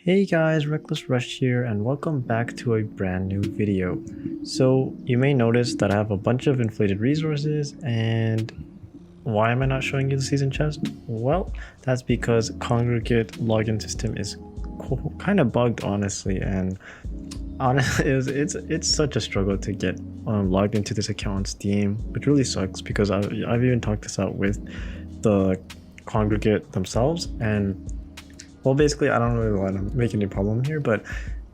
Hey guys, Reckless Rush here and welcome back to a brand new video. So you may notice that I have a bunch of inflated resources, and why am I not showing you the season chest? Well, that's because Congregate login system is kind of bugged honestly, and honestly it's such a struggle to get logged into this account on Steam, which really sucks because I've even talked this out with the Congregate themselves, and well, basically, I don't really want to make any problem here, but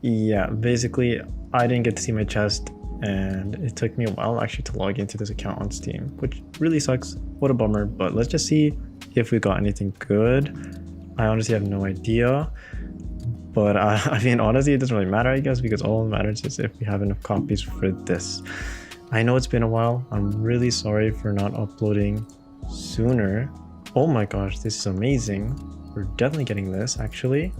yeah, basically, I didn't get to see my chest, and it took me a while actually to log into this account on Steam, which really sucks. What a bummer, but let's just see if we got anything good. I honestly have no idea, but I mean, honestly, it doesn't really matter, I guess, because all that matters is if we have enough copies for this. I know it's been a while. I'm really sorry for not uploading sooner. Oh my gosh, this is amazing. We're definitely getting this actually.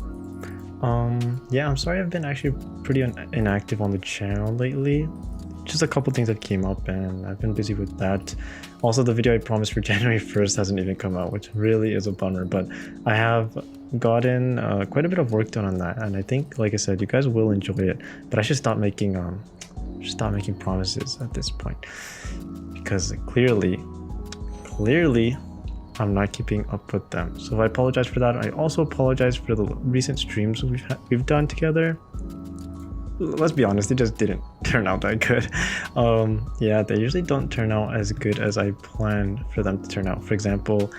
Yeah, I'm sorry I've been actually pretty inactive on the channel lately. Just a couple things that came up and I've been busy with that. Also, the video I promised for January 1st hasn't even come out, which really is a bummer, but I have gotten quite a bit of work done on that, and I think, like I said, you guys will enjoy it, but I should stop making promises at this point, because clearly I'm not keeping up with them. So I apologize for that. I also apologize for the recent streams we've done together. Let's be honest, it just didn't turn out that good. Yeah, they usually don't turn out as good as I planned for them to turn out. For example,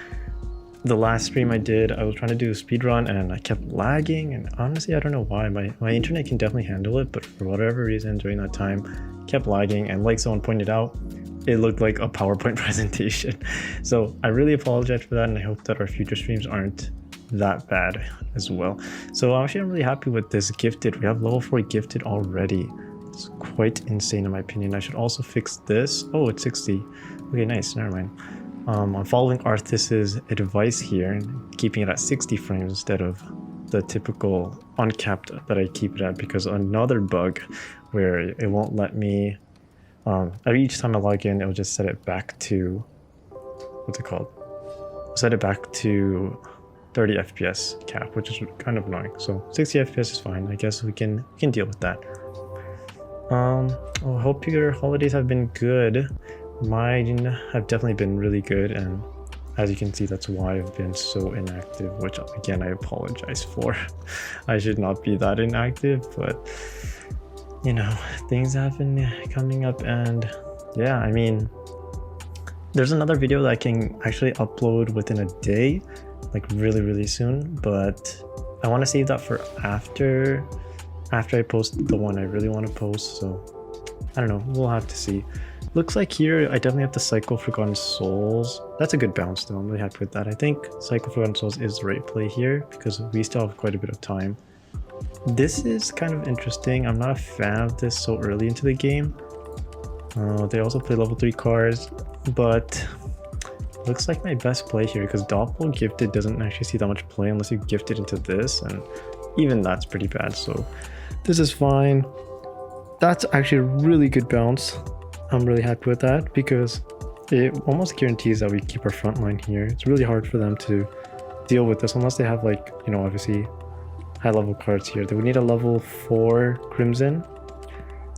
the last stream I did, I was trying to do a speedrun and I kept lagging, and honestly I don't know why. My internet can definitely handle it, but for whatever reason during that time kept lagging, and like someone pointed out, it looked like a PowerPoint presentation. So I really apologize for that, and I hope that our future streams aren't that bad as well. So actually I'm really happy with this gifted. We have level 4 gifted already. It's quite insane in my opinion. I should also fix this. Oh, it's 60. Okay, nice, never mind. I'm following Arthas's advice here and keeping it at 60 frames instead of the typical uncapped that I keep it at, because another bug where it won't let me each time I log in, it'll just set it back to, what's it called? Set it back to 30 FPS cap, which is kind of annoying. So 60 FPS is fine. I guess we can deal with that. I hope your holidays have been good. Mine have definitely been really good, and as you can see, that's why I've been so inactive, which again, I apologize for. I should not be that inactive, but you know, things have been coming up, and yeah, I mean, there's another video that I can actually upload within a day, like really soon, but I want to save that for after I post the one I really want to post. So I don't know, we'll have to see. Looks like here I definitely have to cycle Forgotten Souls. That's a good bounce though, I'm really happy with that. I think cycle Forgotten Souls is the right play here because we still have quite a bit of time. This is kind of interesting. I'm not a fan of this so early into the game. They also play level 3 cards, but looks like my best play here, because Doppel gifted doesn't actually see that much play unless you gift it into this, and even that's pretty bad. So this is fine. That's actually a really good bounce. I'm really happy with that because it almost guarantees that we keep our front line here. It's really hard for them to deal with this unless they have, like, you know, obviously high level cards here. They would need a level 4 Crimson.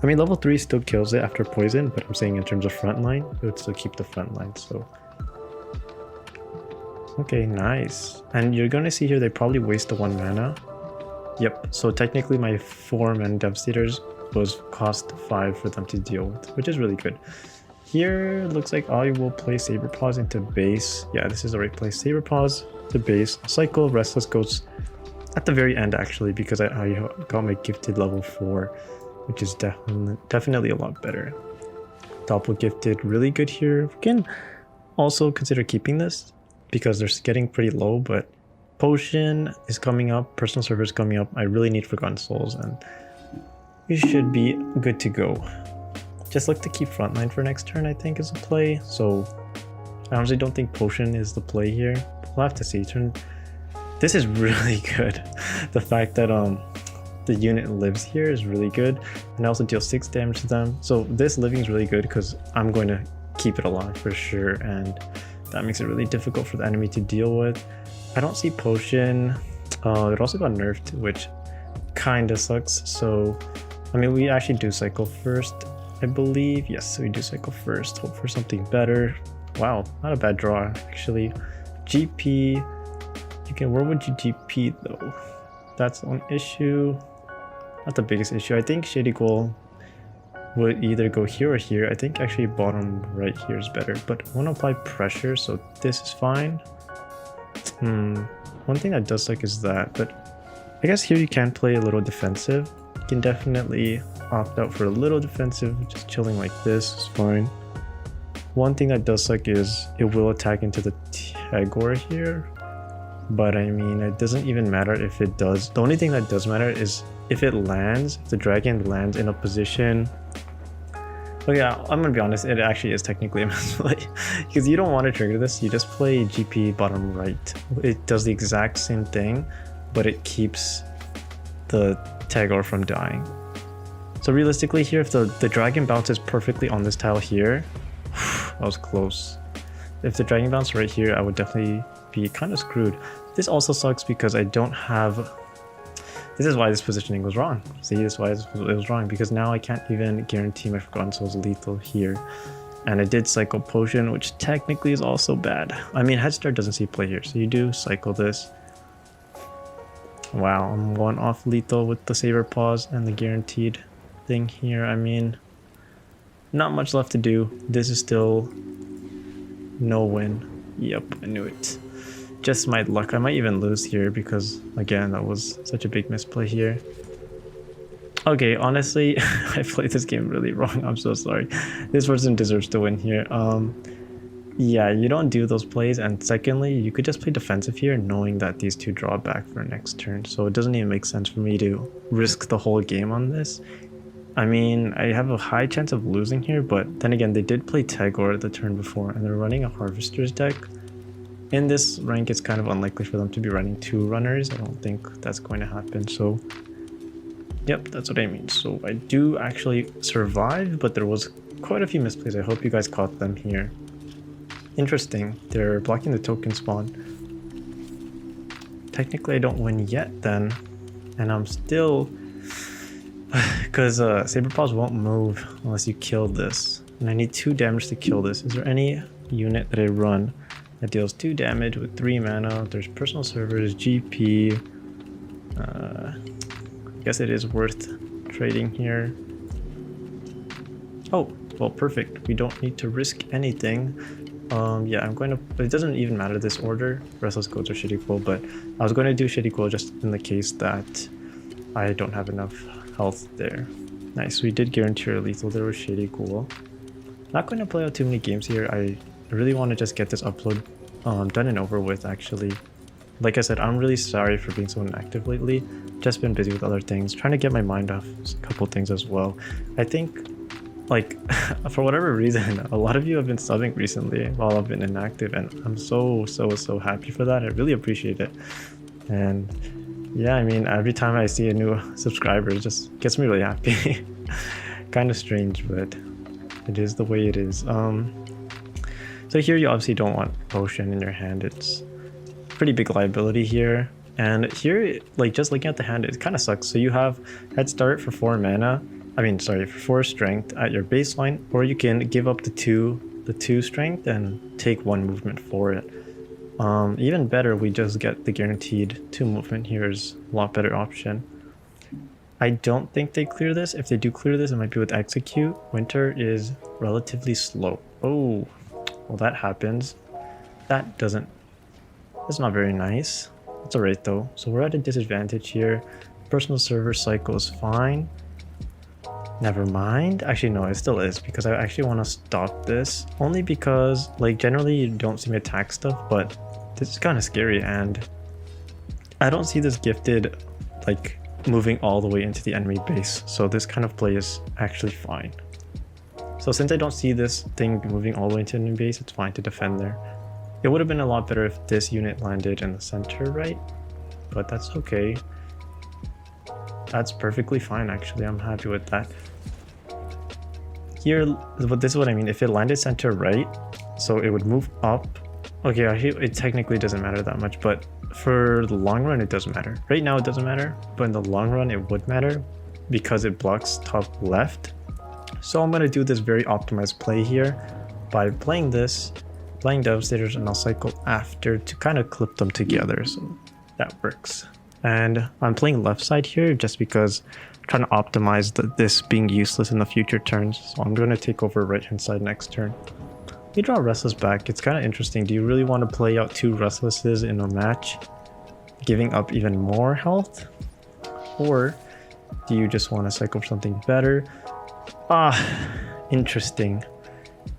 I mean, level 3 still kills it after poison, but I'm saying in terms of front line, it would still keep the front line. So okay, nice. And you're gonna see here they probably waste the 1 mana. Yep, so technically my 4 mana Devastators was cost 5 for them to deal with, which is really good. Here looks like I will play Saber Paws into base. Yeah, this is the right place. Saber Paws to base, cycle Restless Ghosts at the very end actually, because I got my gifted level 4, which is definitely a lot better. Doppel gifted really good here. We can also consider keeping this because they're getting pretty low, but Potion is coming up, Personal Server is coming up. I really need Forgotten Souls, and we should be good to go. Just look to keep frontline for next turn, I think, is a play. So I honestly don't think Potion is the play here. We'll have to see. This is really good. The fact that the unit lives here is really good, and I also deal 6 damage to them. So this living is really good because I'm going to keep it alive for sure, and that makes it really difficult for the enemy to deal with. I don't see Potion. It also got nerfed, which kind of sucks. So, I mean, we actually do cycle first, I believe. Yes, we do cycle first. Hope for something better. Wow, not a bad draw, actually. GP, you can, where would you GP though? That's an issue. Not the biggest issue. I think Shady Goal would either go here or here. I think actually bottom right here is better, but I want to apply pressure, so this is fine. One thing that does suck is that, but I guess here you can play a little defensive. You can definitely opt out for a little defensive, just chilling like this is fine. One thing that does suck is it will attack into the Tagore here, but I mean, it doesn't even matter if it does. The only thing that does matter is if it lands, if the dragon lands in a position. But yeah, I'm gonna be honest, it actually is technically a misplay because you don't want to trigger this. You just play GP bottom right. It does the exact same thing, but it keeps the Tagore from dying. So realistically here, if the dragon bounces perfectly on this tile here, that was close. If the dragon bounced right here, I would definitely be kind of screwed. This also sucks because I don't have... This is why this positioning was wrong. See, this is why it was wrong, because now I can't even guarantee my Forgotten Soul's lethal here. And I did cycle Potion, which technically is also bad. I mean, Head Start doesn't see play here, so you do cycle this. Wow, I'm going off lethal with the Saber Pause and the guaranteed thing here. I mean, not much left to do. This is still no win. Yep, I knew it. Just my luck. I might even lose here because, again, that was such a big misplay here. Okay, honestly, I played this game really wrong. I'm so sorry. This person deserves to win here. Yeah, you don't do those plays, and secondly, you could just play defensive here knowing that these two draw back for next turn, so it doesn't even make sense for me to risk the whole game on this. I mean, I have a high chance of losing here, but then again, they did play Tagore the turn before, and they're running a Harvester's deck. In this rank, it's kind of unlikely for them to be running two runners. I don't think that's going to happen, so yep, that's what I mean. So I do actually survive, but there was quite a few misplays. I hope you guys caught them here. Interesting, they're blocking the token spawn. Technically, I don't win yet then, and I'm still... because Saber Paws won't move unless you kill this, and I need 2 damage to kill this. Is there any unit that I run that deals 2 damage with 3 mana? There's Personal Servers, GP. I guess it is worth trading here. Oh, well, perfect. We don't need to risk anything. Yeah, I'm going to... It doesn't even matter this order, Restless Goats or Shady Quill, but I was going to do Shady Quill just in the case that I don't have enough health there. Nice, we did guarantee a lethal there with Shady Quill. Not going to play out too many games here. I really want to just get this upload done and over with, actually. Like I said, I'm really sorry for being so inactive lately. Just been busy with other things, trying to get my mind off a couple things as well. I think, like, for whatever reason, a lot of you have been subbing recently while I've been inactive, and I'm so happy for that. I really appreciate it. And yeah, I mean, every time I see a new subscriber, it just gets me really happy. Kind of strange, but it is the way it is. So here you obviously don't want Potion in your hand. It's pretty big liability here. And here, like, just looking at the hand, it kind of sucks. So you have Head Start for 4 mana. I mean, sorry, for 4 strength at your baseline, or you can give up the 2 strength and take 1 movement for it. Even better, we just get the guaranteed 2 movement here is a lot better option. I don't think they clear this. If they do clear this, it might be with Execute. Winter is relatively slow. Oh, well, that happens. That's not very nice. It's alright though. So we're at a disadvantage here. Personal Server cycle is fine. Never mind. Actually, no, it still is, because I actually want to stop this. Only because, like, generally you don't see me attack stuff, but this is kind of scary, and I don't see this gifted, like, moving all the way into the enemy base. So this kind of play is actually fine. So since I don't see this thing moving all the way into the enemy base, it's fine to defend there. It would have been a lot better if this unit landed in the center, right? But that's okay. That's perfectly fine, actually. I'm happy with that. Here, but this is what I mean. If it landed center right, so it would move up. Okay, actually, it technically doesn't matter that much, but for the long run, it doesn't matter. Right now, it doesn't matter, but in the long run, it would matter because it blocks top left. So I'm going to do this very optimized play here by playing this, playing Devastators, and I'll cycle after to kind of clip them together. So that works. And I'm playing left side here just because I'm trying to optimize this being useless in the future turns. So I'm going to take over right hand side next turn. You draw Restless back. It's kind of interesting. Do you really want to play out 2 Restlesses in a match, giving up even more health? Or do you just want to cycle for something better? Interesting.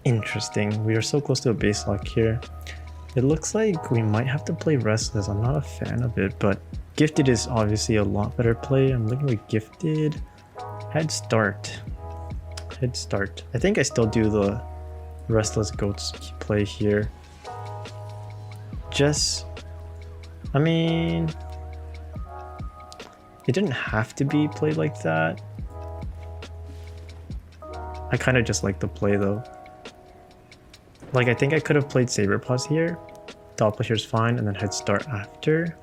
Interesting. We are so close to a base lock here. It looks like we might have to play Restless. I'm not a fan of it, but Gifted is obviously a lot better play. I'm looking at Gifted. Head start. Head start. I think I still do the Restless Goats play here. I mean, it didn't have to be played like that. I kind of just like the play though. Like, I think I could have played Saber Paws here. Doppler's fine, and then Head Start after.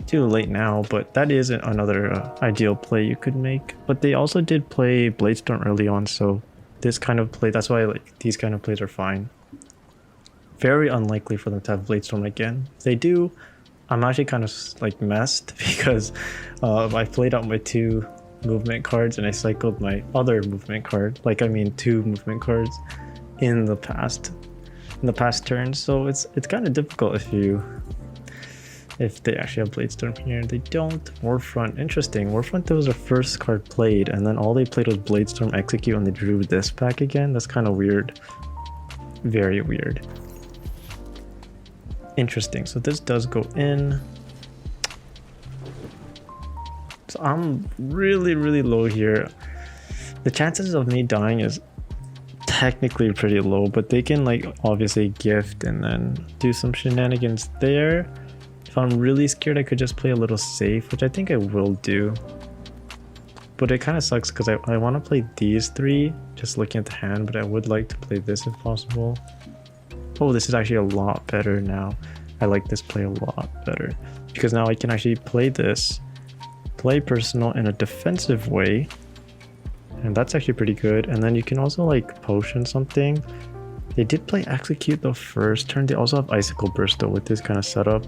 Too late now, but that is another ideal play you could make. But they also did play Bladestorm early on, so this kind of play, that's why like these kind of plays are fine. Very unlikely for them to have Bladestorm again. If they do, I'm actually kind of like messed because I played out my 2 movement cards and I cycled my other movement card, like I mean 2 movement cards in the past turns. So it's kind of difficult if they actually have Bladestorm here. They don't. Warfront, interesting. Warfront, that was their first card played, and then all they played was Bladestorm Execute, and they drew this back again. That's kind of weird. Very weird. Interesting. So this does go in. So I'm really, really low here. The chances of me dying is technically pretty low, but they can like obviously gift and then do some shenanigans there. If I'm really scared, I could just play a little safe, which I think I will do. But it kind of sucks because I want to play these 3, just looking at the hand, but I would like to play this if possible. Oh, this is actually a lot better now. I like this play a lot better because now I can actually play this, play personal in a defensive way. And that's actually pretty good. And then you can also like potion something. They did play Execute the first turn. They also have Icicle Burst though with this kind of setup.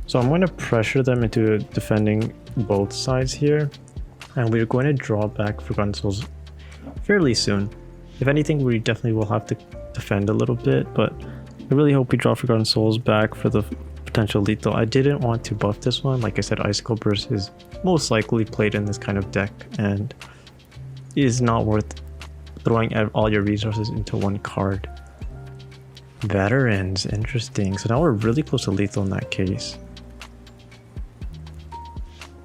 So I'm going to pressure them into defending both sides here. And we're going to draw back Forgotten Souls fairly soon. If anything, we definitely will have to defend a little bit, but I really hope we draw Forgotten Souls back for the potential lethal. I didn't want to buff this one. Like I said, Icicle Burst is most likely played in this kind of deck and is not worth throwing all your resources into one card. Veterans, interesting. So now we're really close to lethal in that case.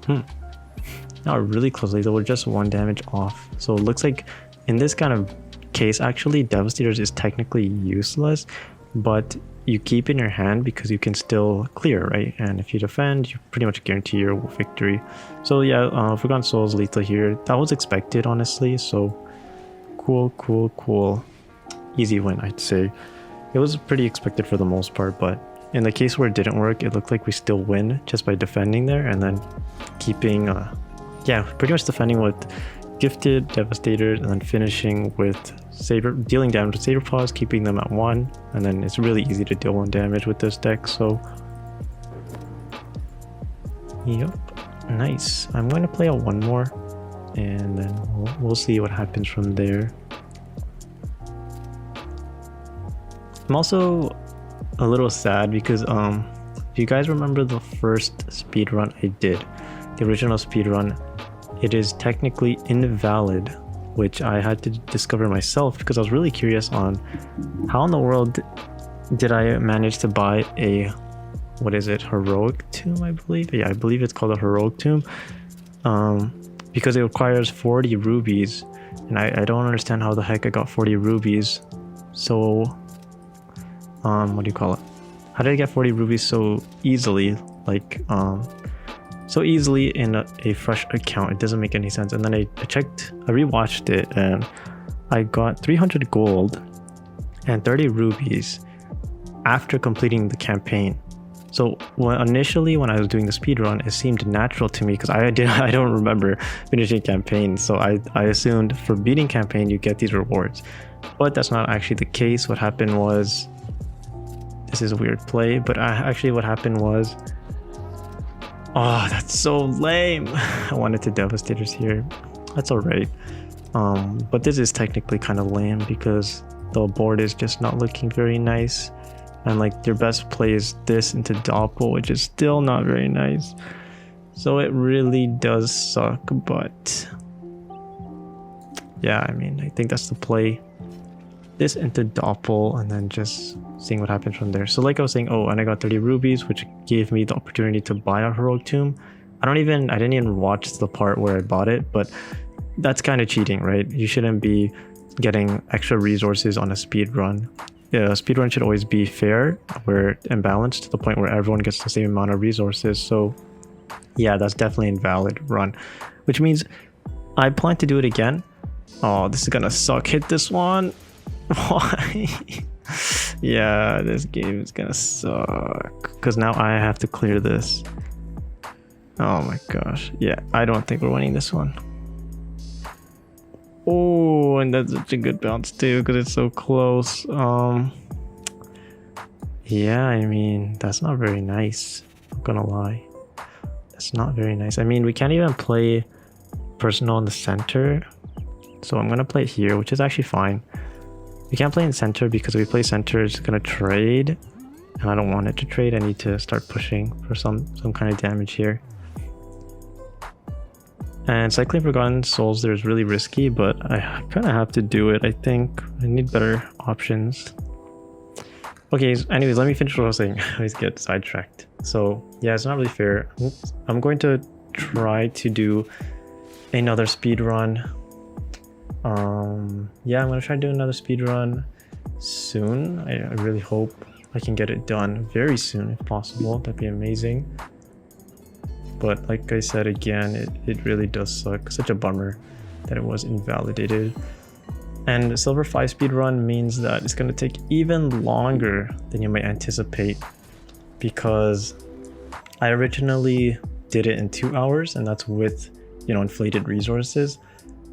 Now we're really close to lethal. We're just 1 damage off. So it looks like in this kind of case, actually, Devastators is technically useless, but you keep in your hand because you can still clear, right? And if you defend, you pretty much guarantee your victory. So yeah, Forgotten Souls lethal here. That was expected, honestly. So cool. Easy win, I'd say. It was pretty expected for the most part, but in the case where it didn't work, it looked like we still win just by defending there and then keeping, pretty much defending with Gifted, Devastator, and then finishing with Saber, dealing damage with Saber Paws, keeping them at 1, and then it's really easy to deal 1 damage with this deck. So, yep, nice. I'm going to play out 1 more, and then we'll see what happens from there. I'm also a little sad because if you guys remember the first speedrun I did, the original speedrun, it is technically invalid, which I had to discover myself because I was really curious on how in the world did I manage to buy a, what is it, heroic tomb, I believe? Yeah, I believe it's called a heroic tomb, because it requires 40 rubies, and I don't understand how the heck I got 40 rubies. So what do you call it? How did I get 40 rubies so easily? Like so easily in a fresh account? It doesn't make any sense. And then I rewatched it, and I got 300 gold and 30 rubies after completing the campaign. So initially when I was doing the speedrun, it seemed natural to me because I don't remember finishing campaigns. So I assumed for beating campaign, you get these rewards. But that's not actually the case. What happened was, this is a weird play, but actually what happened was, oh, that's so lame. I wanted to Devastators here. That's all right. But this is technically kind of lame because the board is just not looking very nice. And like your best play is this into Doppel, which is still not very nice. So it really does suck, but yeah, I mean, I think that's the play. This into Doppel and then just seeing what happens from there. So like I was saying, oh, and I got 30 rubies, which gave me the opportunity to buy a heroic tomb. I didn't even watch the part where I bought it, but that's kind of cheating, right? You shouldn't be getting extra resources on a speed run. Yeah, speedrun should always be fair, and balanced to the point where everyone gets the same amount of resources. So yeah, that's definitely an invalid run, which means I plan to do it again. Oh, this is gonna suck. Hit this one. Why? Yeah, this game is gonna suck because now I have to clear this. Oh my gosh. Yeah, I don't think we're winning this one. Oh, and that's such a good bounce too because it's so close. Yeah, I mean, that's not very nice. I'm gonna lie. That's not very nice. I mean, we can't even play personal in the center. So I'm gonna play it here, which is actually fine. We can't play in center because if we play center, it's gonna trade. And I don't want it to trade. I need to start pushing for some kind of damage here. And cycling Forgotten Souls there is really risky, but I kind of have to do it. I think I need better options. Okay, anyways, let me finish what I was saying. I always get sidetracked. So yeah, it's not really fair. I'm going to try to do another speed run. Yeah, I'm going to try to do another speed run soon. I really hope I can get it done very soon if possible. That'd be amazing. But like I said again, it really does suck. Such a bummer that it was invalidated. And Silver 5 speedrun means that it's going to take even longer than you might anticipate because I originally did it in 2 hours and that's with, you know, inflated resources.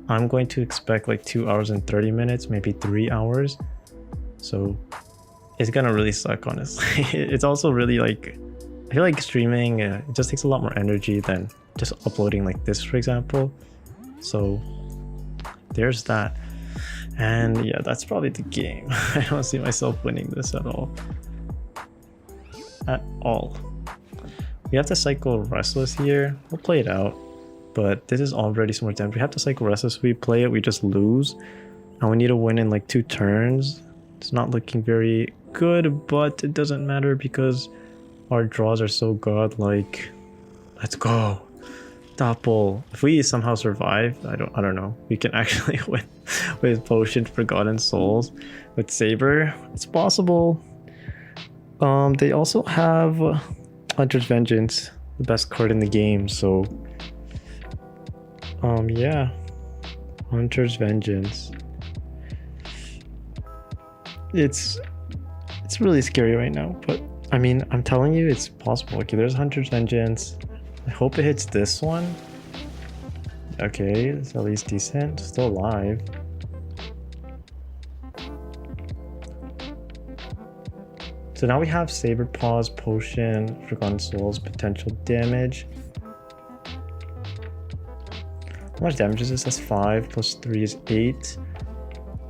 I'm going to expect like 2 hours and 30 minutes, maybe 3 hours. So it's going to really suck, honestly. It's also really like, I feel like streaming, it just takes a lot more energy than just uploading like this, for example. So there's that. And yeah, that's probably the game. I don't see myself winning this at all. At all. We have to cycle Restless here. We'll play it out. But this is already so much damage. We have to cycle Restless. If we play it, we just lose. And we need to win in like 2 turns. It's not looking very good, but it doesn't matter because our draws are so godlike. Let's go. Doppel. If we somehow survive, I don't know. We can actually win with Potion Forgotten Souls. With Saber, it's possible. They also have Hunter's Vengeance, the best card in the game, so yeah. Hunter's Vengeance. It's really scary right now, but I mean, I'm telling you, it's possible. Okay, there's Hunter's Vengeance. I hope it hits this one. Okay, it's at least decent. Still alive. So now we have Saber Paws, Potion, Forgotten Souls, potential damage. How much damage is this? That's 5 plus 3 is 8.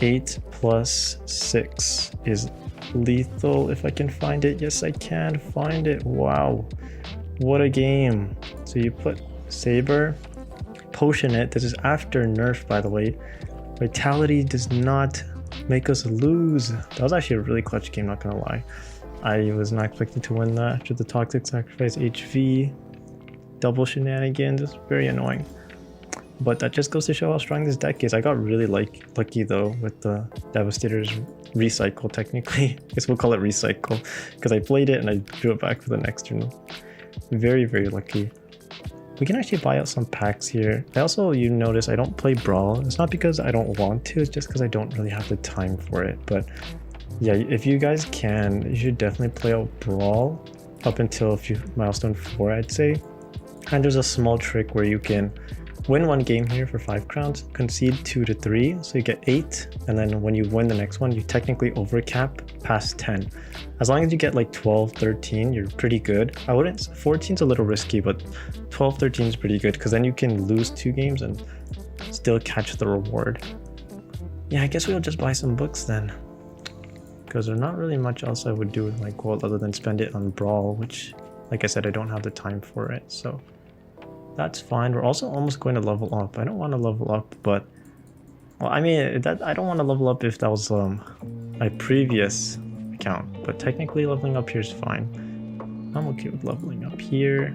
8 plus 6 is lethal if I can find it. Yes, I can find it. Wow. What a game. So you put Saber, Potion it. This is after nerf, by the way. Vitality does not make us lose. That was actually a really clutch game, not gonna lie. I was not expecting to win that after the Toxic Sacrifice HV. Double shenanigans, it's very annoying. But that just goes to show how strong this deck is. I got really lucky though with the Devastator's recycle technically. I guess we'll call it recycle because I played it and I drew it back for the next turn. Very, very lucky. We can actually buy out some packs here. I also, you notice I don't play Brawl. It's not because I don't want to, it's just because I don't really have the time for it. But yeah, if you guys can, you should definitely play out Brawl up until milestone 4, I'd say. And there's a small trick where you can win one game here for 5 crowns, concede 2 to 3, so you get 8, and then when you win the next one, you technically overcap past 10. As long as you get like 12, 13, you're pretty good. I wouldn't, 14's a little risky, but 12, 13 is pretty good because then you can lose 2 games and still catch the reward. Yeah, I guess we'll just buy some books then, because there's not really much else I would do with my gold other than spend it on Brawl, which, like I said, I don't have the time for it, so that's fine. We're also almost going to level up. I don't want to level up, but well, I mean, I don't want to level up if that was my previous account, but technically leveling up here is fine. I'm okay with leveling up here.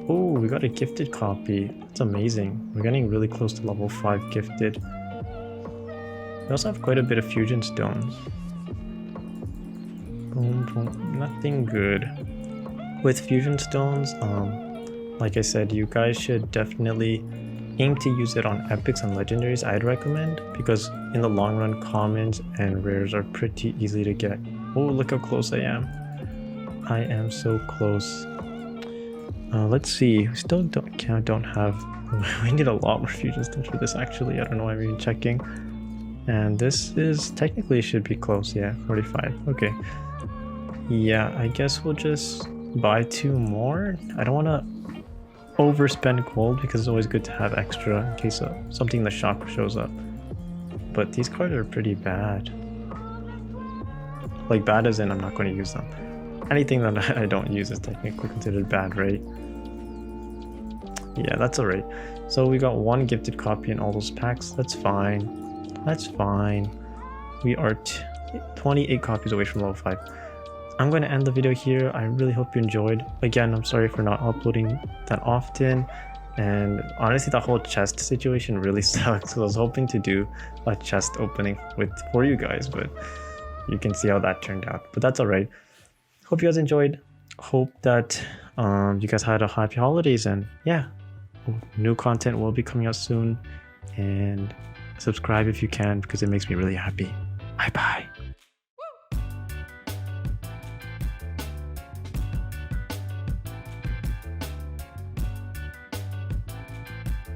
Oh, we got a gifted copy. That's amazing. We're getting really close to level 5 gifted. We also have quite a bit of fusion stones. Boom, boom. Nothing good. With fusion stones, like I said, you guys should definitely aim to use it on epics and legendaries, I'd recommend, because in the long run, commons and rares are pretty easy to get. Oh, look how close I am. I am so close. Let's see. We still don't have. We need a lot more fusion stones for this. Actually, I don't know why I'm even checking. And this is technically should be close. Yeah, 45. Okay. Yeah, I guess we'll just buy 2 more. I don't want to overspend gold because it's always good to have extra in case something in the shop shows up. But these cards are pretty bad. Like bad as in I'm not going to use them. Anything that I don't use is technically considered bad, right? Yeah, that's alright. So we got 1 gifted copy in all those packs. That's fine. That's fine. We are 28 copies away from level 5. I'm going to end the video here. I really hope you enjoyed. Again, I'm sorry for not uploading that often. And honestly, the whole chest situation really sucks. So I was hoping to do a chest opening for you guys, but you can see how that turned out. But that's alright. Hope you guys enjoyed. Hope that you guys had a happy holidays, and yeah, new content will be coming out soon, and subscribe if you can because it makes me really happy. Bye bye.